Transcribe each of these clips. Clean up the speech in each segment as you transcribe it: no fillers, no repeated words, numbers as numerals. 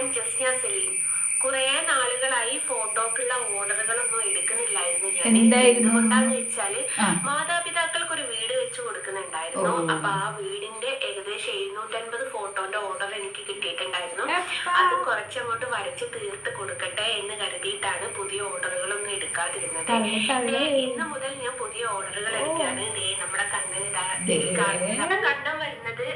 ഞാൻ ജസ്ന സലീം. കുറെ നാളുകളായി ഫോട്ടോക്കുള്ള ഓർഡറുകളൊന്നും എടുക്കുന്നില്ലായിരുന്നു ഞാൻ. എന്തുകൊണ്ടാന്ന് വെച്ചാല് മാതാപിതാക്കൾക്ക് ഒരു വീട് വെച്ച് കൊടുക്കുന്നുണ്ടായിരുന്നു. അപ്പൊ ആ വീടിന്റെ ഏകദേശം 750 ഫോട്ടോന്റെ ഓർഡർ എനിക്ക് കിട്ടിയിട്ടുണ്ടായിരുന്നു. അത് കുറച്ചങ്ങോട്ട് വരച്ച് തീർത്ത് കൊടുക്കട്ടെ എന്ന് കരുതിയിട്ടാണ് പുതിയ ഓർഡറുകളൊന്നും എടുക്കാതിരുന്നത്. ഇന്ന് മുതൽ ഞാൻ പുതിയ ഓർഡറുകൾ എടുക്കുകയാണ്. നമ്മുടെ കണ്ണം വരുന്നത്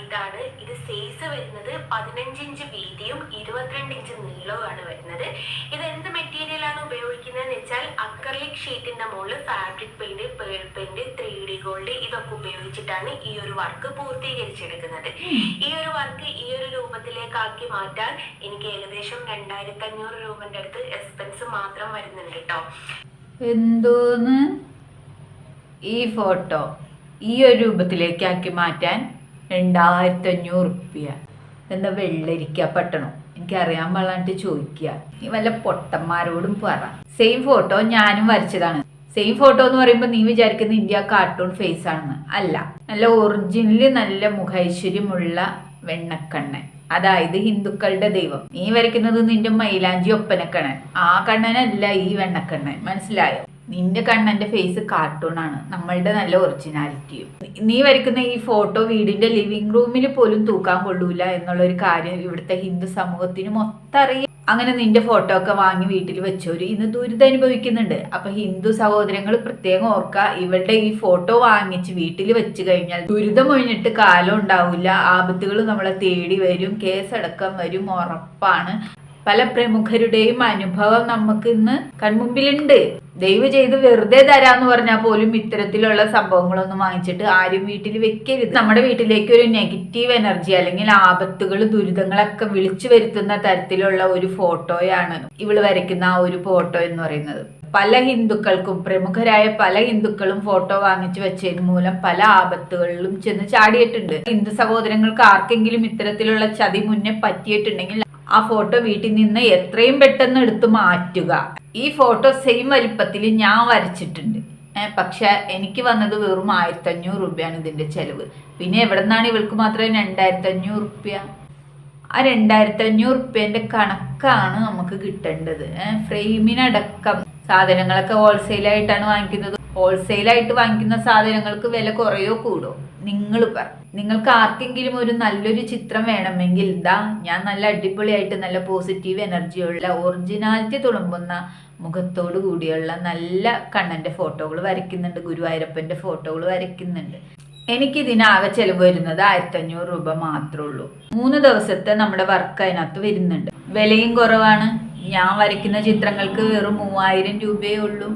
ഇതാണ്. ഇത് സൈസ് വരുന്നത് 15 ഇഞ്ച് വീതിയും 22 ഇഞ്ച് നീളവുമാണ് വരുന്നത്. ഇത് എന്ത് മെറ്റീരിയൽ ആണ് ഉപയോഗിക്കുന്നത് വെച്ചാൽ അക്രലിക് ഷീറ്റിന്റെ മുകളിൽ fabric paint, pearl paint, 3D gold ഇതൊക്കെ ഉപയോഗിച്ചിട്ടാണ് ഈ ഒരു വർക്ക് പൂർത്തീകരിച്ചെടുക്കുന്നത്. ഈ ഒരു വർക്ക് ഈ ഒരു രൂപത്തിലേക്കാക്കി മാറ്റാൻ എനിക്ക് ഏകദേശം 2500 രൂപന്റെ അടുത്ത് എക്സ്പെൻസ് മാത്രം വരുന്നുണ്ട് കേട്ടോ. എന്തോന്ന് ഈ ഫോട്ടോ ഈ ഒരു രൂപത്തിലേക്കാക്കി മാറ്റാൻ 2500 റുപ്യ? എന്താ വെള്ളരിക്ക പട്ടണോ? എനിക്കറിയാൻ പാടില്ലാണ്ട് ചോദിക്കുക. നീ വല്ല പൊട്ടന്മാരോടും പറ. സെയിം ഫോട്ടോ ഞാനും വരച്ചതാണ്. സെയിം ഫോട്ടോ എന്ന് പറയുമ്പോൾ നീ വിചാരിക്കുന്ന ഇന്ത്യ കാർട്ടൂൺ ഫേസ് ആണെന്ന്. അല്ല, നല്ല ഒറിജിനല് നല്ല മുഖൈശ്വര്യമുള്ള വെണ്ണക്കണ്ണൻ, അതായത് ഹിന്ദുക്കളുടെ ദൈവം. നീ വരയ്ക്കുന്നത് നിന്റെ മൈലാഞ്ചി ഒപ്പനക്കണ്ണൻ. ആ കണ്ണനല്ല ഈ വെണ്ണക്കണ്ണൻ, മനസ്സിലായോ? നിന്റെ കണ്ണന്റെ ഫേസ് കാർട്ടൂൺ ആണ്, നമ്മളുടെ നല്ല ഒറിജിനാലിറ്റിയും. നീ വരയ്ക്കുന്ന ഈ ഫോട്ടോ വീടിന്റെ ലിവിംഗ് റൂമിൽ പോലും തൂക്കാൻ കൊള്ളൂല എന്നുള്ളൊരു കാര്യം ഇവിടുത്തെ ഹിന്ദു സമൂഹത്തിന് മൊത്തം അറിയാം. അങ്ങനെ നിന്റെ ഫോട്ടോ ഒക്കെ വാങ്ങി വീട്ടിൽ വെച്ചവര് ഇന്ന് ദുരിതം അനുഭവിക്കുന്നുണ്ട്. അപ്പൊ ഹിന്ദു സഹോദരങ്ങൾ പ്രത്യേകം ഓർക്കുക, ഇവരുടെ ഈ ഫോട്ടോ വാങ്ങിച്ച് വീട്ടിൽ വെച്ച് കഴിഞ്ഞാൽ ദുരിതം ഒഴിഞ്ഞിട്ട് കാലം ഉണ്ടാവില്ല. ആപത്തുകൾ നമ്മളെ തേടി വരും, കേസടക്കം വരും, ഉറപ്പാണ്. പല പ്രമുഖരുടെയും അനുഭവം നമുക്ക് ഇന്ന് കൺമുമ്പിലുണ്ട്. ദയവ് ചെയ്ത് വെറുതെ തരാന്ന് പറഞ്ഞാൽ പോലും ഇത്തരത്തിലുള്ള സംഭവങ്ങളൊന്നും വാങ്ങിച്ചിട്ട് ആരും വീട്ടിൽ വെക്കരുത്. നമ്മുടെ വീട്ടിലേക്ക് ഒരു നെഗറ്റീവ് എനർജി അല്ലെങ്കിൽ ആപത്തുകൾ, ദുരിതങ്ങളൊക്കെ വിളിച്ചു വരുത്തുന്ന തരത്തിലുള്ള ഒരു ഫോട്ടോയാണ് ഇവള് വരയ്ക്കുന്ന ആ ഒരു ഫോട്ടോ എന്ന് പറയുന്നത്. പല ഹിന്ദുക്കൾക്കും, പ്രമുഖരായ പല ഹിന്ദുക്കളും ഫോട്ടോ വാങ്ങിച്ചു വെച്ചതിന് മൂലം പല ആപത്തുകളിലും ചെന്ന് ചാടിയിട്ടുണ്ട്. ഹിന്ദു സഹോദരങ്ങൾക്ക് ആർക്കെങ്കിലും ഇത്തരത്തിലുള്ള ചതി മുന്നേ പറ്റിയിട്ടുണ്ടെങ്കിൽ ആ ഫോട്ടോ വീട്ടിൽ നിന്ന് എത്രയും പെട്ടെന്ന് എടുത്തു മാറ്റുക. ഈ ഫോട്ടോ സെയിം വലിപ്പത്തിൽ ഞാൻ വരച്ചിട്ടുണ്ട്. പക്ഷെ എനിക്ക് വന്നത് വെറും 1500 രൂപയാണ് ഇതിന്റെ ചെലവ്. പിന്നെ എവിടെ നിന്നാണ് ഇവൾക്ക് മാത്രം 2500 റുപ്യ? ആ 2500 റുപ്യന്റെ കണക്കാണ് നമുക്ക് കിട്ടേണ്ടത്. ഫ്രെയിമിനടക്കം സാധനങ്ങളൊക്കെ ഹോൾസെയിലായിട്ടാണ് വാങ്ങിക്കുന്നത്. ഹോൾസെയിലായിട്ട് വാങ്ങിക്കുന്ന സാധനങ്ങൾക്ക് വില കുറയോ കൂടോ? നിങ്ങൾ പറ. നിങ്ങൾക്ക് ആർക്കെങ്കിലും ഒരു നല്ലൊരു ചിത്രം വേണമെങ്കിൽ ഞാൻ നല്ല അടിപൊളിയായിട്ട് നല്ല പോസിറ്റീവ് എനർജിയുള്ള ഒറിജിനാലിറ്റി തുളുമ്പുന്ന മുഖത്തോട് കൂടിയുള്ള നല്ല കണ്ണന്റെ ഫോട്ടോകൾ വരയ്ക്കുന്നുണ്ട്. ഗുരുവായൂരപ്പന്റെ ഫോട്ടോകൾ വരയ്ക്കുന്നുണ്ട്. എനിക്കിതിനാകെ ചെലവ് വരുന്നത് 1500 രൂപ മാത്രമേ ഉള്ളൂ. 3 ദിവസത്തെ നമ്മുടെ വർക്ക് അതിനകത്ത് വരുന്നുണ്ട്. വിലയും കുറവാണ്. ഞാൻ വരയ്ക്കുന്ന ചിത്രങ്ങൾക്ക് വെറും 3000 രൂപയേ ഉള്ളൂ.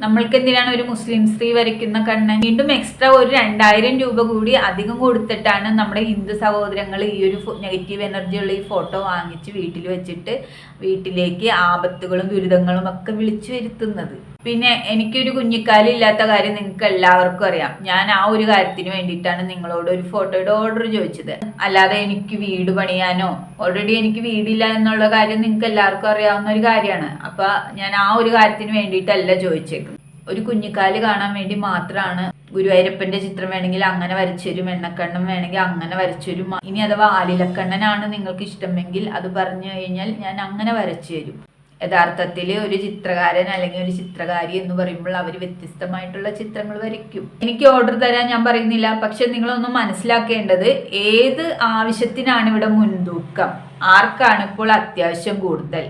നമ്മൾക്ക് എന്തിനാണ് ഒരു മുസ്ലിം സ്ത്രീ വരയ്ക്കുന്ന കണ്ണൻ? വീണ്ടും എക്സ്ട്രാ ഒരു 2000 രൂപ കൂടി അധികം കൊടുത്തിട്ടാണ് നമ്മുടെ ഹിന്ദു സഹോദരങ്ങൾ ഈ ഒരു നെഗറ്റീവ് എനർജിയുള്ള ഈ ഫോട്ടോ വാങ്ങിച്ച് വീട്ടിൽ വെച്ചിട്ട് വീട്ടിലേക്ക് ആപത്തുകളും ദുരിതങ്ങളും ഒക്കെ വിളിച്ചു വരുത്തുന്നത്. പിന്നെ എനിക്കൊരു കുഞ്ഞിക്കാലില്ലാത്ത കാര്യം നിങ്ങൾക്ക് എല്ലാവർക്കും അറിയാം. ഞാൻ ആ ഒരു കാര്യത്തിന് വേണ്ടിയിട്ടാണ് നിങ്ങളോട് ഒരു ഫോട്ടോയുടെ ഓർഡർ ചോദിച്ചത്. അല്ലാതെ എനിക്ക് വീട് പണിയാനോ, ഓൾറെഡി എനിക്ക് വീടില്ല എന്നുള്ള കാര്യം നിങ്ങൾക്ക് എല്ലാവർക്കും അറിയാവുന്ന ഒരു കാര്യമാണ്. അപ്പൊ ഞാൻ ആ ഒരു കാര്യത്തിന് വേണ്ടിയിട്ടല്ല ചോദിച്ചേക്കുന്നത്. ഒരു കുഞ്ഞിക്കാല് കാണാൻ വേണ്ടി മാത്രമാണ്. ഗുരുവായൂരപ്പന്റെ ചിത്രം വേണമെങ്കിൽ അങ്ങനെ വരച്ചുതരും, എണ്ണക്കണ്ണം വേണമെങ്കിൽ അങ്ങനെ വരച്ചുതരും. ഇനി അഥവാ ആലിലക്കണ്ണനാണ് നിങ്ങൾക്ക് ഇഷ്ടമെങ്കിൽ അത് പറഞ്ഞു കഴിഞ്ഞാൽ ഞാൻ അങ്ങനെ വരച്ചു തരും. യഥാർത്ഥത്തിൽ ഒരു ചിത്രകാരൻ അല്ലെങ്കിൽ ഒരു ചിത്രകാരി എന്ന് പറയുമ്പോൾ അവർ വ്യത്യസ്തമായിട്ടുള്ള ചിത്രങ്ങൾ വരയ്ക്കും. എനിക്ക് ഓർഡർ തരാൻ ഞാൻ പറയുന്നില്ല. പക്ഷെ നിങ്ങളൊന്ന് മനസ്സിലാക്കേണ്ടത്, ഏത് ആവശ്യത്തിനാണ് ഇവിടെ മുൻതൂക്കം, ആർക്കാണ് ഇപ്പോൾ അത്യാവശ്യം കൂടുതൽ,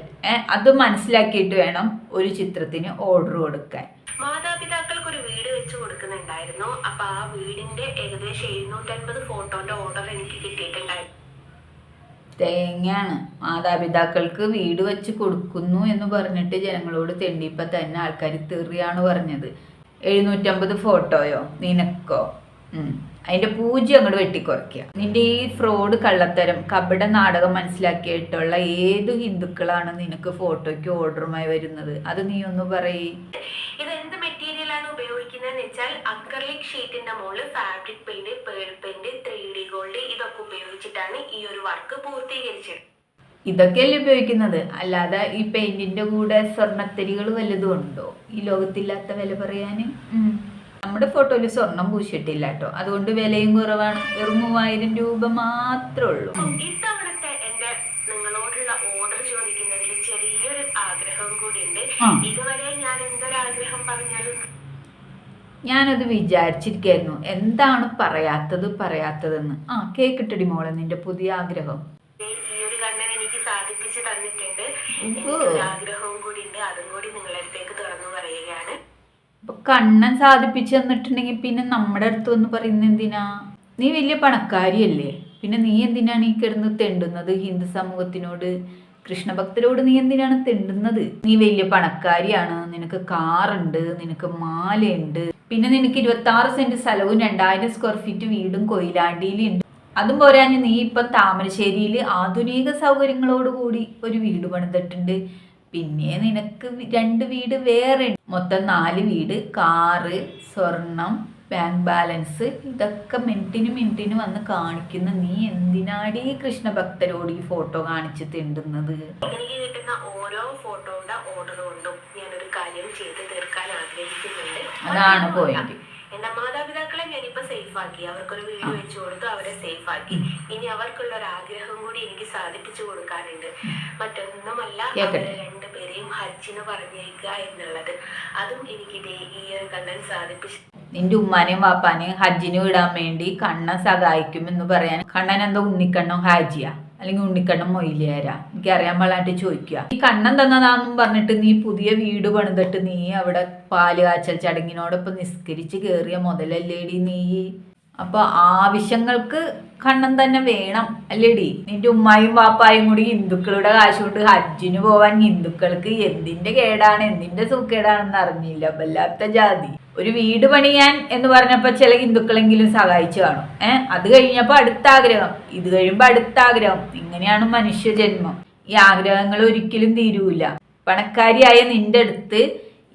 അത് മനസ്സിലാക്കിയിട്ട് വേണം ഒരു ചിത്രത്തിന് ഓർഡർ കൊടുക്കാൻ. മാതാപിതാക്കൾക്ക് ഒരു വീട് വെച്ച് കൊടുക്കുന്നുണ്ടായിരുന്നു. അപ്പൊ ആ വീടിന്റെ ഏകദേശം 750 ഫോട്ടോന്റെ ഓർഡർ എനിക്ക് കിട്ടിയിട്ടുണ്ടായിരുന്നു. തേങ്ങയാണ്. മാതാപിതാക്കൾക്ക് വീട് വെച്ച് കൊടുക്കുന്നു എന്ന് പറഞ്ഞിട്ട് ജനങ്ങളോട് തെണ്ടിയപ്പോൾ തന്നെ ആൾക്കാർ തെറിയാണ് പറഞ്ഞത്. 750 ഫോട്ടോയോ നിനക്കോ? അതിന്റെ പൂജ അങ്ങോട്ട് വെട്ടിക്കുറയ്ക്കുക. നിന്റെ ഈ ഫ്രോഡ്, കള്ളത്തരം, കപട നാടകം മനസ്സിലാക്കിയിട്ടുള്ള ഏത് ഹിന്ദുക്കളാണ് നിനക്ക് ഫോട്ടോയ്ക്ക് ഓർഡറുമായി വരുന്നത്? അത് നീ ഒന്ന് പറയേ. ഇത് എന്ത് മെറ്റീരിയൽ ആണ് ഉപയോഗിക്കുന്നത് വെച്ചാൽ അക്രലിക് ഷീറ്റിന്റെ മുകളിൽ fabric paint, pearl paint, 3D gold ഇതൊക്കെ ഉപയോഗിച്ചിട്ടാണ് ഈ ഒരു വർക്ക് പൂർത്തീകരിച്ചത്. ഇതൊക്കെയല്ലേ ഉപയോഗിക്കുന്നത്. അല്ലാതെ ഈ പെയിന്റിന്റെ കൂടെ സ്വർണ്ണത്തരികൾ വല്ലതും ഉണ്ടോ ഈ ലോകത്തില്ലാത്ത വില പറയാന്? നമ്മുടെ ഫോട്ടോയിൽ സ്വർണം പൂശിയിട്ടില്ല കേട്ടോ, അതുകൊണ്ട് വിലയും കുറവാണ്. വെറും 3000 രൂപ മാത്രമേ ഉള്ളൂ. ഇത്തവണത്തെ എന്റെ നിങ്ങളോടുള്ള ആഗ്രഹവും കൂടി ഉണ്ട്. ആ. ഇതുവരെ ഞാൻ എന്തൊരാഗ്രഹം പറഞ്ഞാലും ഞാനത് വിചാരിച്ചിരിക്കായിരുന്നു എന്താണ് പറയാത്തതെന്ന്. കേക്കിട്ടടി മോളെ നിന്റെ പുതിയ ആഗ്രഹം. ഈ ഒരു കണ്ണൻ എനിക്ക് സാധിപ്പിച്ച് തന്നിട്ടുണ്ട്. ഉവ്വ്. എനിക്കൊരു ആഗ്രഹവും കൂടി ഉണ്ട്, അതും കൂടി നിങ്ങളുടെ അടുത്തേക്ക് തുറന്നു പറയുകയാണ്. അപ്പൊ കണ്ണൻ സാധിപ്പിച്ചു തന്നിട്ടുണ്ടെങ്കിൽ പിന്നെ നമ്മുടെ അടുത്ത് വന്ന് പറയുന്നത് എന്തിനാ? നീ വലിയ പണക്കാരിയല്ലേ, പിന്നെ നീ എന്തിനാണ് ഈ കിടന്ന് തെണ്ടുന്നത്? ഹിന്ദു സമൂഹത്തിനോട്, കൃഷ്ണഭക്തരോട് നീ എന്തിനാണ് തെണ്ടുന്നത്? നീ വലിയ പണക്കാരിയാണ്, നിനക്ക് കാറുണ്ട്, നിനക്ക് മാലയുണ്ട്, പിന്നെ നിനക്ക് 26 സെന്റ് സ്ഥലവും 2000 സ്ക്വയർ ഫീറ്റ് വീടും കൊയിലാണ്ടിയിലുണ്ട്. അതും പോരാഞ്ഞ് നീ ഇപ്പം താമരശ്ശേരിയിൽ ആധുനിക സൗകര്യങ്ങളോടുകൂടി ഒരു വീട് പണിതിട്ടുണ്ട്. പിന്നെ നിനക്ക് 2 വീട് വേറെ, മൊത്തം 4 വീട്, കാറ്, സ്വർണം, ബാങ്ക് ബാലൻസ്, ഇതൊക്കെ മിനിറ്റിന് വന്ന് കാണിക്കുന്ന നീ എന്തിനാടി കൃഷ്ണഭക്തരോട് ഈ ഫോട്ടോ കാണിച്ച് തെണ്ടുന്നത്? എനിക്ക് കിട്ടുന്ന ഓരോ ഫോട്ടോയുടെ ഓർഡർ കൊണ്ടും ഞാനൊരു കാര്യം ചെയ്ത് തീർക്കാൻ ആഗ്രഹിക്കുന്നുണ്ട്. അതാണ് പോയിന്റ്. എന്റെ മാതാപിതാക്കളെ ഞാനിപ്പോ സേഫ് ആക്കി, അവർക്കൊരു വീട് വെച്ചു കൊടുത്തു, അവരെ സേഫ് ആക്കി. ഇനി അവർക്കുള്ള ഒരു ആഗ്രഹം കൂടി എനിക്ക് സാധിപ്പിച്ചു കൊടുക്കാനുണ്ട്. മറ്റൊന്നുമല്ല, അവരെ 2 പേരെയും ഹജ്ജിന് പറഞ്ഞേക്കുക എന്നുള്ളത്. അതും എനിക്ക് ഈ ഒരു കണ്ണൻ സാധിപ്പിച്ചു. നിന്റെ ഉമ്മാനെയും വാപ്പാനെയും ഹജ്ജിന് വിടാൻ വേണ്ടി കണ്ണൻ സഹായിക്കുമെന്ന് പറയാൻ കണ്ണൻ എന്താ ഉണ്ണിക്കണ്ണൻ ഹാജിയാ അല്ലെങ്കിൽ ഉണ്ണിക്കണ്ണൻ മൊയിലിയാരാ? എനിക്കറിയാൻ പാടായിട്ട് ചോദിക്കുക. ഈ കണ്ണൻ തന്നതാന്നും പറഞ്ഞിട്ട് നീ പുതിയ വീട് പണിതിട്ട് നീ അവിടെ പാല് കാച്ചൽ ചടങ്ങിനോടൊപ്പം നിസ്കരിച്ച് കയറിയ മുതലല്ലേടി നീ? അപ്പൊ ആവശ്യങ്ങൾക്ക് കണ്ണൻ തന്നെ വേണം അല്ലേടി? നിന്റെ ഉമ്മായും വാപ്പായും കൂടി ഹിന്ദുക്കളുടെ കാശ് കൊണ്ട് ഹജ്ജിന് പോവാൻ ഹിന്ദുക്കൾക്ക് എന്തിന്റെ കേടാണ്, എന്തിന്റെ സുഖേടാണെന്ന് അറിഞ്ഞില്ല. വല്ലാത്ത ജാതി. ഒരു വീട് പണിയാൻ എന്ന് പറഞ്ഞപ്പോ ചില ഹിന്ദുക്കളെങ്കിലും സഹായിച്ചു കാണും. അത് കഴിഞ്ഞപ്പോ അടുത്ത ആഗ്രഹം, ഇത് കഴിയുമ്പോ അടുത്ത ആഗ്രഹം. ഇങ്ങനെയാണ് മനുഷ്യ ജന്മം. ഈ ആഗ്രഹങ്ങൾ ഒരിക്കലും തീരൂല. പണക്കാരിയായ നിന്റെ അടുത്ത്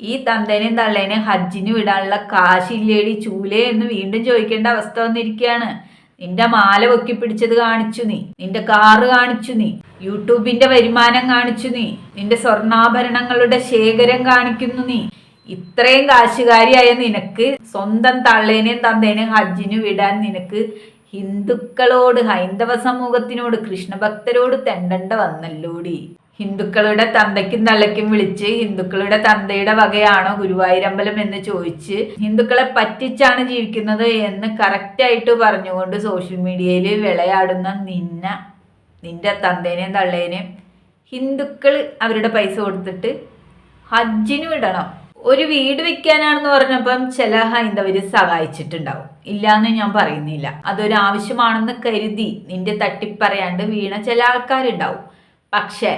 ഈ തന്തേനെയും തള്ളേനെയും ഹജ്ജിന് വിടാനുള്ള കാശില്ലേടി ചൂലേ എന്ന് വീണ്ടും ചോദിക്കേണ്ട അവസ്ഥ വന്നിരിക്കുകയാണ്. നിന്റെ മാല പൊക്കി പിടിച്ചത് കാണിച്ചു നീ, നിന്റെ കാറ് കാണിച്ചു നീ, യൂട്യൂബിന്റെ വരുമാനം കാണിച്ചു നീ, നിന്റെ സ്വർണ്ണാഭരണങ്ങളുടെ ശേഖരം കാണിക്കുന്നു നീ. ഇത്രയും കാശുകാരിയായ നിനക്ക് സ്വന്തം തള്ളേനെയും തന്തേനെയും ഹജ്ജിന് വിടാൻ നിനക്ക് ഹിന്ദുക്കളോട്, ഹൈന്ദവ സമൂഹത്തിനോട്, കൃഷ്ണഭക്തരോട് തെണ്ടണ്ട വന്നല്ലോടി. ഹിന്ദുക്കളുടെ തന്തയ്ക്കും തള്ളയ്ക്കും വിളിച്ച് ഹിന്ദുക്കളുടെ തന്തയുടെ വകയാണോ ഗുരുവായൂരമ്പലം എന്ന് ചോദിച്ച് ഹിന്ദുക്കളെ പറ്റിച്ചാണ് ജീവിക്കുന്നത് എന്ന് കറക്റ്റായിട്ട് പറഞ്ഞുകൊണ്ട് സോഷ്യൽ മീഡിയയിൽ വിളയാടുന്ന നിന്റെ തന്തേനെയും തള്ളേനെയും ഹിന്ദുക്കൾ അവരുടെ പൈസ കൊടുത്തിട്ട് ഹജ്ജിന് വിടണം. ഒരു വീട് വെക്കാനാണെന്ന് പറഞ്ഞപ്പം ചില ഹൈന്ദവര് സഹായിച്ചിട്ടുണ്ടാവും, ഇല്ലാന്ന് ഞാൻ പറയുന്നില്ല. അതൊരു ആവശ്യമാണെന്ന് കരുതി നിന്റെ തട്ടിപ്പറയാണ്ട് വീണ ചില ആൾക്കാരുണ്ടാവും. പക്ഷെ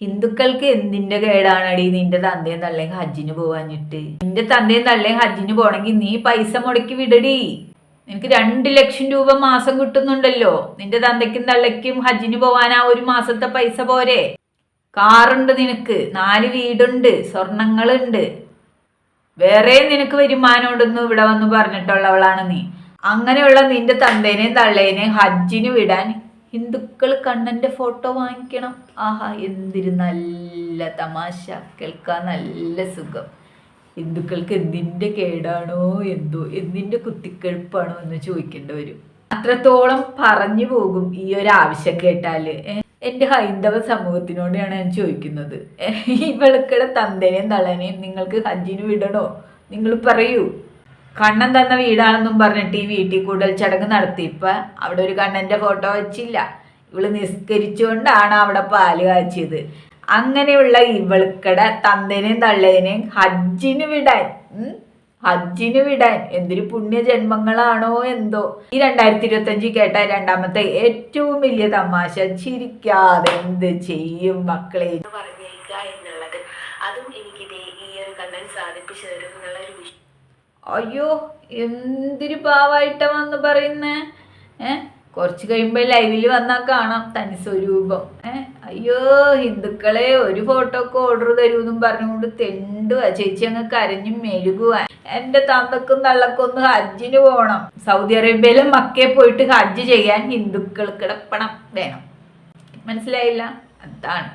ഹിന്ദുക്കൾക്ക് എന്തിന്റെ കേടാണടി നിന്റെ തന്തയും തള്ളയും ഹജ്ജിന് പോവാഞ്ഞിട്ട്? നിന്റെ തന്തയും തള്ളയും ഹജ്ജിന് പോണെങ്കിൽ നീ പൈസ മുടക്കി വിടടി. നിനക്ക് 2 ലക്ഷം രൂപ മാസം കിട്ടുന്നുണ്ടല്ലോ. നിന്റെ തന്തയ്ക്കും തള്ളയ്ക്കും ഹജ്ജിന് പോവാനാ ഒരു മാസത്തെ പൈസ പോരെ? കാറുണ്ട് നിനക്ക്, 4 വീടുണ്ട്, സ്വർണങ്ങളുണ്ട്, വേറെ നിനക്ക് വരുമാനമുണ്ടെന്ന് ഇവിടെ വന്ന് പറഞ്ഞിട്ടുള്ളവളാണ് നീ. അങ്ങനെയുള്ള നിന്റെ തന്തേനെയും തള്ളേനെയും ഹജ്ജിന് വിടാൻ ഹിന്ദുക്കൾ കണ്ണന്റെ ഫോട്ടോ വാങ്ങിക്കണം. ആഹാ, എന്തൊരു നല്ല തമാശ, കേൾക്കാൻ നല്ല സുഖം. ഹിന്ദുക്കൾക്ക് എന്തിന്റെ കേടാണോ എന്തോ, എന്തിന്റെ കുത്തിക്കഴുപ്പാണോ എന്ന് ചോദിക്കേണ്ടി വരും. അത്രത്തോളം പറഞ്ഞു പോകും ഈ ഒരു ആവശ്യം കേട്ടാല്. എൻ്റെ ഹൈന്ദവ സമൂഹത്തിനോടാണ് ഞാൻ ചോദിക്കുന്നത്, ഇവൾക്കുടെ തന്തേനെയും തള്ളേനെയും നിങ്ങൾക്ക് ഹജ്ജിന് വിടണോ? നിങ്ങൾ പറയൂ. കണ്ണൻ തന്ന വീടാണെന്നും പറഞ്ഞിട്ട് ഈ വീട്ടിൽ കൂടൽ ചടങ്ങ് നടത്തിയപ്പോൾ അവിടെ ഒരു കണ്ണൻ്റെ ഫോട്ടോ വെച്ചില്ല. ഇവള് നിസ്കരിച്ചുകൊണ്ടാണ് അവിടെ പാല് കാച്ചിയത്. അങ്ങനെയുള്ള ഇവൾക്കടെ തന്തേനെയും തള്ളേനെയും ഹജ്ജിന് വിടാൻ എന്തൊരു പുണ്യജന്മങ്ങളാണോ എന്തോ. ഈ 2025 കേട്ട രണ്ടാമത്തെ ഏറ്റവും വലിയ തമാശ. ചിരിക്കാതെ എന്ത് ചെയ്യും മക്കളെ പറഞ്ഞേക്കുക എന്നുള്ളത്. അതും എനിക്ക് ഈ ഒരു കണ്ണൻ സാധിപ്പിച്ചു തരും എന്നുള്ള ഒരു വിഷയം. അയ്യോ, എന്തൊരു പാവായിട്ടാ വന്ന് പറയുന്നേ. കുറച്ച് കഴിയുമ്പോൾ ലൈവിൽ വന്നാൽ കാണാം തനി സ്വരൂപം. അയ്യോ, ഹിന്ദുക്കളെ ഒരു ഫോട്ടോക്ക് ഓർഡർ തരൂന്നും പറഞ്ഞുകൊണ്ട് തെണ്ടുക. ചേച്ചി അങ്ങ് കരഞ്ഞു മെഴുകുക. എൻ്റെ തന്തക്കും തള്ളക്കും ഒന്ന് ഹജ്ജിന് പോകണം. സൗദി അറേബ്യയിലെ മക്കയെ പോയിട്ട് ഹജ്ജ് ചെയ്യാൻ ഹിന്ദുക്കൾക്ക് പണം വേണം. മനസ്സിലായില്ല? അതാണ്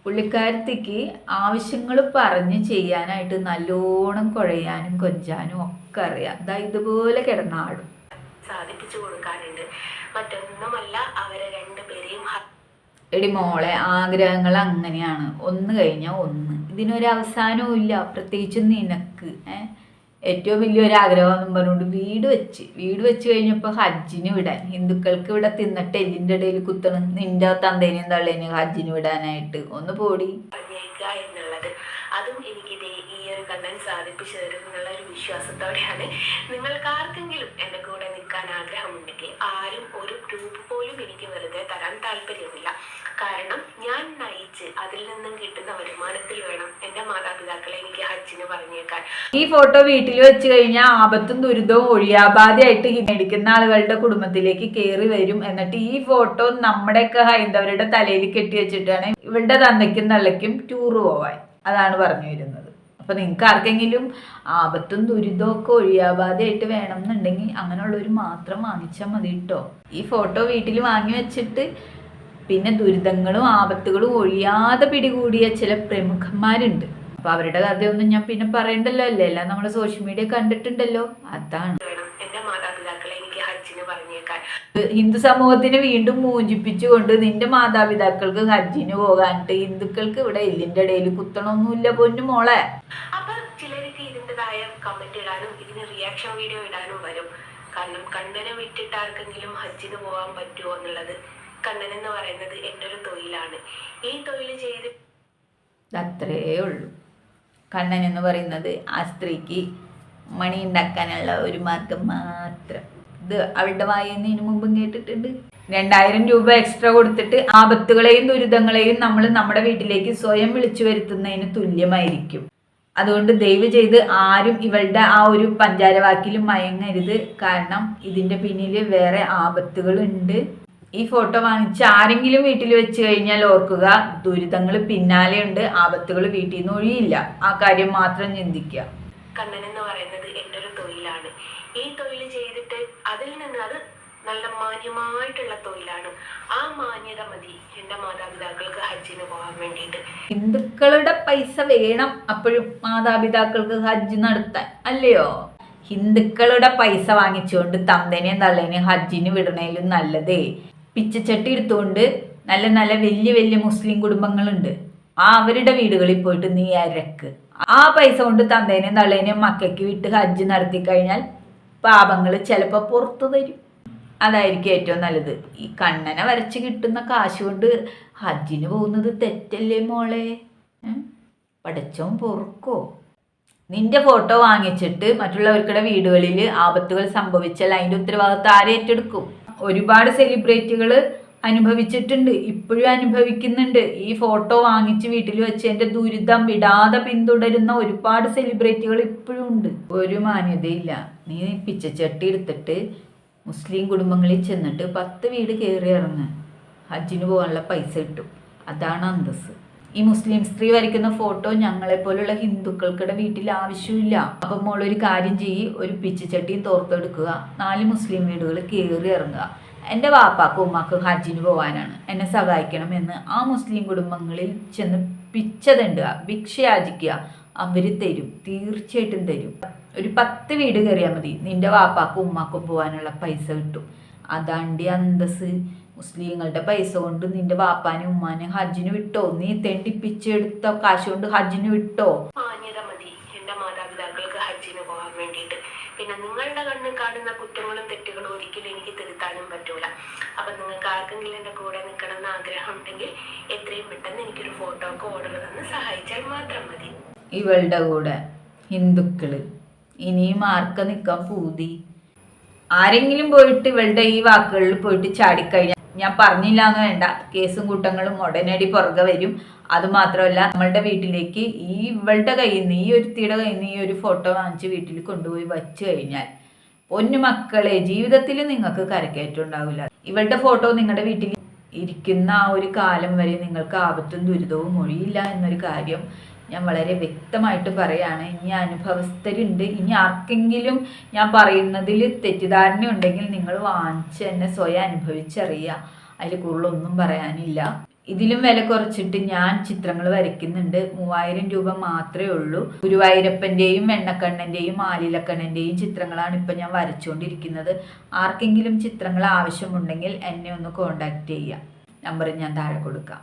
പുള്ളിക്കാരത്തിക്ക് ആവശ്യങ്ങൾ പറഞ്ഞ് ചെയ്യാനായിട്ട് നല്ലോണം കുഴയാനും കൊഞ്ചാനും ഒക്കെ അറിയാം. ദാ ഇതുപോലെ കിടന്നാടും. സാധിപ്പിച്ചു കൊടുക്കാനുണ്ട്. മറ്റൊന്നുമല്ല, അവരെ 2 പേരെയും എടി മോളെ, ആഗ്രഹങ്ങൾ അങ്ങനെയാണ്, ഒന്ന് കഴിഞ്ഞാൽ ഒന്ന്. ഇതിനൊരു അവസാനവും ഇല്ല. പ്രത്യേകിച്ച് നിനക്ക് ഏറ്റവും വലിയൊരു ആഗ്രഹം എന്നും പറഞ്ഞുകൊണ്ട് വീട് വെച്ച് കഴിഞ്ഞപ്പോൾ ഹജ്ജിന് വിടാൻ, ഹിന്ദുക്കൾക്ക് ഇവിടെ തിന്നിട്ട് എല്ലിൻ്റെ ഇടയിൽ കുത്തണം, നിന്റെ തന്തേനെയും തള്ളേനെയും ഹജ്ജിന് വിടാനായിട്ട് ഒന്ന് പോടി എന്നുള്ളത്. അതും എനിക്കിതേ ഈ ഒരു കണ്ണൻ സാധിപ്പിച്ചു തരും എന്നുള്ള ഒരു വിശ്വാസത്തോടെയാണ്. നിങ്ങൾക്ക് ആർക്കെങ്കിലും എൻ്റെ കൂടെ നിൽക്കാൻ ആഗ്രഹമുണ്ടെങ്കിൽ ആരും ഒരു രൂപ പോലും എനിക്ക് വെറുതെ തരാൻ താല്പര്യമില്ല. കാരണം ഞാൻ നയിച്ച് അതിൽ നിന്നും കിട്ടുന്ന വരുമാനത്തിൽ വേണം എൻ്റെ മാതാപിതാക്കളെ എനിക്ക് ഹജ്ജിന് പറഞ്ഞേക്കാൻ. ഈ ഫോട്ടോ വീട്ടിൽ വെച്ച് കഴിഞ്ഞാൽ ആപത്തും ദുരിതവും ഒഴിയാബാധയായിട്ട് മേടിക്കുന്ന ആളുകളുടെ കുടുംബത്തിലേക്ക് കയറി വരും. എന്നിട്ട് ഈ ഫോട്ടോ നമ്മുടെയൊക്കെ ഹൈന്ദവരുടെ തലയിൽ കെട്ടി വെച്ചിട്ടാണ് ഇവളുടെ തന്തയ്ക്കും തള്ളയ്ക്കും ടൂറ് പോവാൻ. അതാണ് പറഞ്ഞു വരുന്നത്. അപ്പൊ നിങ്ങൾക്ക് ആർക്കെങ്കിലും ആപത്തും ദുരിതവും ഒക്കെ ഒഴിയാബാധയായിട്ട് വേണം എന്നുണ്ടെങ്കിൽ അങ്ങനെയുള്ളവർ മാത്രം വാങ്ങിച്ചാൽ മതി കേട്ടോ. ഈ ഫോട്ടോ വീട്ടിൽ വാങ്ങി വെച്ചിട്ട് പിന്നെ ദുരിതങ്ങളും ആപത്തുകളും ഒഴിയാതെ പിടികൂടിയ ചില പ്രമുഖന്മാരുണ്ട്. അപ്പൊ അവരുടെ കഥയൊന്നും ഞാൻ പിന്നെ പറയണ്ടല്ലോ, അല്ലേ, എല്ലാം നമ്മൾ സോഷ്യൽ മീഡിയ കണ്ടിട്ടുണ്ടല്ലോ. അതാണ് എന്റെ മാതാപിതാക്കളെ എനിക്ക് ഹജ്ജിന് പറഞ്ഞേക്കാൻ. ഹിന്ദു സമൂഹത്തിനെ വീണ്ടും മോചിപ്പിച്ചുകൊണ്ട് നിന്റെ മാതാപിതാക്കൾക്ക് ഹജ്ജിന് പോകാനിട്ട് ഹിന്ദുക്കൾക്ക് ഇവിടെ എല്ലിന്റെ ഇടയിൽ കുത്തണമൊന്നുമില്ല പൊന്നു മോളെ. അപ്പൊ ചിലർക്ക് ഇതിൻ്റെതായ കമന്റ് ഇടാനും ഇതിന് റിയാക്ഷൻ വീഡിയോ ഇടാനും വരും. കാരണം കണ്ണനെ വിട്ടിട്ട് ആർക്കെങ്കിലും ഹജ്ജിന് പോകാൻ പറ്റുമോ എന്നുള്ളത്. കണ്ണൻ എന്ന് പറയുന്നത് എൻ്റെ ഒരു തൊഴിലാണ്. ഈ തൊഴിൽ ചെയ്ത് അത്രേ ഉള്ളൂ. കണ്ണൻ എന്ന് പറയുന്നത് ആ സ്ത്രീക്ക് മണി ഉണ്ടാക്കാനുള്ള ഒരു മാർഗം മാത്രം. ഇത് അവളുടെ വായന്ന് ഇതിനു മുമ്പും കേട്ടിട്ടുണ്ട്. 2000 രൂപ എക്സ്ട്രാ കൊടുത്തിട്ട് ആപത്തുകളെയും ദുരിതങ്ങളെയും നമ്മൾ നമ്മുടെ വീട്ടിലേക്ക് സ്വയം വിളിച്ചു വരുത്തുന്നതിന് തുല്യമായിരിക്കും. അതുകൊണ്ട് ദയവ് ചെയ്ത് ആരും ഇവളുടെ ആ ഒരു പഞ്ചാരവാക്കിലും മയങ്ങരുത്. കാരണം ഇതിൻ്റെ പിന്നിൽ വേറെ ആപത്തുകളുണ്ട്. ഈ ഫോട്ടോ വാങ്ങിച്ച് ആരെങ്കിലും വീട്ടിൽ വെച്ച് കഴിഞ്ഞാൽ ഓർക്കുക, ദുരിതങ്ങൾ പിന്നാലെ ഉണ്ട്, ആപത്തുകൾ വീട്ടിൽ നിന്ന് ഒഴിയില്ല. ആ കാര്യം മാത്രം ചിന്തിക്കുക. കണ്ണൻ എന്ന് പറയുന്നത് എൻ്റെ ഒരു തൊഴിലാണ്. ഈ തൊഴിൽ ചെയ്തിട്ട് അതിൽ നിന്ന് അത് നല്ല മാന്യമായിട്ടുള്ള തൊഴിലാണ്. ആ മാന്യത മതി എൻ്റെ മാതാപിതാക്കൾക്ക് ഹജ്ജിന് പോകാൻ വേണ്ടിയിട്ട്. ഹിന്ദുക്കളുടെ പൈസ വേണം അപ്പോഴും മാതാപിതാക്കൾക്ക് ഹജ്ജ് നടത്താൻ, അല്ലയോ? ഹിന്ദുക്കളുടെ പൈസ വാങ്ങിച്ചുകൊണ്ട് തന്തേനെയും തള്ളേനെയും ഹജ്ജിന് വിടണേലും നല്ലതേ പിച്ചച്ചട്ടി എടുത്തുകൊണ്ട് നല്ല നല്ല വലിയ വലിയ മുസ്ലിം കുടുംബങ്ങളുണ്ട്, അവരുടെ വീടുകളിൽ പോയിട്ട് നീ അരക്ക്. ആ പൈസ കൊണ്ട് തന്തേനെയും തള്ളേനെയും മക്കയ്ക്ക് വിട്ട് ഹജ്ജ് നടത്തി കഴിഞ്ഞാൽ പാപങ്ങൾ ചിലപ്പോൾ പുറത്തു തരും. അതായിരിക്കും ഏറ്റവും നല്ലത്. ഈ കണ്ണനെ വരച്ച് കിട്ടുന്ന കാശ് കൊണ്ട് ഹജ്ജിന് പോകുന്നത് തെറ്റല്ലേ മോളെ? പടച്ചോൻ പൊറുക്കോ? നിന്റെ ഫോട്ടോ വാങ്ങിച്ചിട്ട് മറ്റുള്ളവർക്കുടെ വീടുകളിൽ ആപത്തുകൾ സംഭവിച്ചാൽ അതിൻ്റെ ഉത്തരവാദിത്വം ആരെ ഏറ്റെടുക്കും? ഒരുപാട് സെലിബ്രിറ്റികൾ അനുഭവിച്ചിട്ടുണ്ട്, ഇപ്പോഴും അനുഭവിക്കുന്നുണ്ട്. ഈ ഫോട്ടോ വാങ്ങിച്ച് വീട്ടിൽ വെച്ച് എൻ്റെ ദുരിതം വിടാതെ പിന്തുടരുന്ന ഒരുപാട് സെലിബ്രിറ്റികൾ ഇപ്പോഴും ഉണ്ട്. ഒരു മാന്യതയില്ല. നീ പിച്ചച്ചട്ടി എടുത്തിട്ട് മുസ്ലിം കുടുംബങ്ങളിൽ ചെന്നിട്ട് 10 വീട് കയറി ഇറങ്ങ്, ഹജ്ജിന് പോകാനുള്ള പൈസ കിട്ടും. അതാണ് അന്തസ്. ഈ മുസ്ലിം സ്ത്രീ വരയ്ക്കുന്ന ഫോട്ടോ ഞങ്ങളെപ്പോലുള്ള ഹിന്ദുക്കൾക്കിടെ വീട്ടിൽ ആവശ്യമില്ല. അപ്പം മോളൊരു കാര്യം ചെയ്യ്, ഒരു പിച്ചച്ചട്ടിയും തോർത്തെടുക്കുക, 4 മുസ്ലിം വീടുകൾ കയറി ഇറങ്ങുക. എൻ്റെ വാപ്പാക്കും ഉമ്മാക്കും ഹജ്ജിന് പോകാനാണ്, എന്നെ സഹായിക്കണം എന്ന് ആ മുസ്ലിം കുടുംബങ്ങളിൽ ചെന്ന് പിച്ചതണ്ടുക, ഭിക്ഷയാചിക്കുക. അവർ തരും, തീർച്ചയായിട്ടും തരും. ഒരു 10 വീട് കയറിയാൽ മതി, നിൻ്റെ വാപ്പാക്കും ഉമ്മാക്കും പോകാനുള്ള പൈസ കിട്ടും. അതാണ്ടി അന്തസ്. മുസ്ലിങ്ങളുടെ പൈസ കൊണ്ട് നിന്റെ വാപ്പാനും ഉമ്മാനും ഹജ്ജിന് വിട്ടോ? നീ തെണ്ടിപ്പിച്ചെടുത്ത കാശ് കൊണ്ട് ഹജ്ജിന് വിട്ടോ? മാന്യത മതി എൻ്റെ മാതാപിതാക്കൾക്ക് ഹജ്ജിന് പോകാൻ വേണ്ടിയിട്ട്. പിന്നെ നിങ്ങളുടെ കണ്ണിൽ കാണുന്ന കുറ്റങ്ങളും തെറ്റുകളും ഒരിക്കലും എനിക്ക് തിരുത്താനും പറ്റൂല. അപ്പം നിങ്ങൾക്ക് ആർക്കെങ്കിലും എൻ്റെ കൂടെ നിൽക്കണം എന്ന് ആഗ്രഹം ഉണ്ടെങ്കിൽ എത്രയും പെട്ടെന്ന് എനിക്കൊരു ഫോട്ടോ ഒക്കെ ഓർഡർ തന്ന് സഹായിച്ചാൽ മാത്രം മതി. ഇവളുടെ കൂടെ ഹിന്ദുക്കള് ഇനിയും ആർക്ക നിൽക്കാൻ പൂതി? ആരെങ്കിലും പോയിട്ട് ഇവളുടെ ഈ വാക്കുകളിൽ പോയിട്ട് ചാടിക്കഴിഞ്ഞാൽ ഞാൻ പറഞ്ഞില്ല എന്ന് വേണ്ട, കേസും കൂട്ടങ്ങളും ഉടനടി പുറകെ വരും. അതുമാത്രമല്ല, നമ്മളുടെ വീട്ടിലേക്ക് ഇവളുടെ കയ്യിൽ നിന്ന്, ഈ ഒരുത്തിയുടെ കയ്യിൽ നിന്ന് ഈ ഒരു ഫോട്ടോ വാങ്ങിച്ച് വീട്ടിൽ കൊണ്ടുപോയി വച്ചു കഴിഞ്ഞാൽ പൊന്നു മക്കളെ, ജീവിതത്തിൽ നിങ്ങൾക്ക് കരക്കയറ്റം ഉണ്ടാവില്ല. ഇവളുടെ ഫോട്ടോ നിങ്ങളുടെ വീട്ടിൽ ഇരിക്കുന്ന ആ ഒരു കാലം വരെ നിങ്ങൾക്ക് ആപത്തും ദുരിതവും ഒഴിയില്ല എന്നൊരു കാര്യം ഞാൻ വളരെ വ്യക്തമായിട്ട് പറയാണ്. ഇനി അനുഭവസ്ഥരുണ്ട്, ഇനി ആർക്കെങ്കിലും ഞാൻ പറയുന്നതിൽ തെറ്റിദ്ധാരണ ഉണ്ടെങ്കിൽ നിങ്ങൾ വാങ്ങിച്ച് എന്നെ സ്വയം അനുഭവിച്ചറിയുക. അതിൽ കൂടുതലൊന്നും പറയാനില്ല. ഇതിലും വില കുറച്ചിട്ട് ഞാൻ ചിത്രങ്ങൾ വരയ്ക്കുന്നുണ്ട്. 3000 രൂപ മാത്രമേ ഉള്ളൂ. ഗുരുവായൂരപ്പൻ്റെയും വെണ്ണക്കണ്ണൻ്റെയും ആലിലക്കണ്ണൻ്റെയും ചിത്രങ്ങളാണ് ഇപ്പം ഞാൻ വരച്ചുകൊണ്ടിരിക്കുന്നത്. ആർക്കെങ്കിലും ചിത്രങ്ങൾ ആവശ്യമുണ്ടെങ്കിൽ എന്നെ ഒന്ന് കോണ്ടാക്ട് ചെയ്യുക. നമ്പർ ഞാൻ താഴെ കൊടുക്കാം.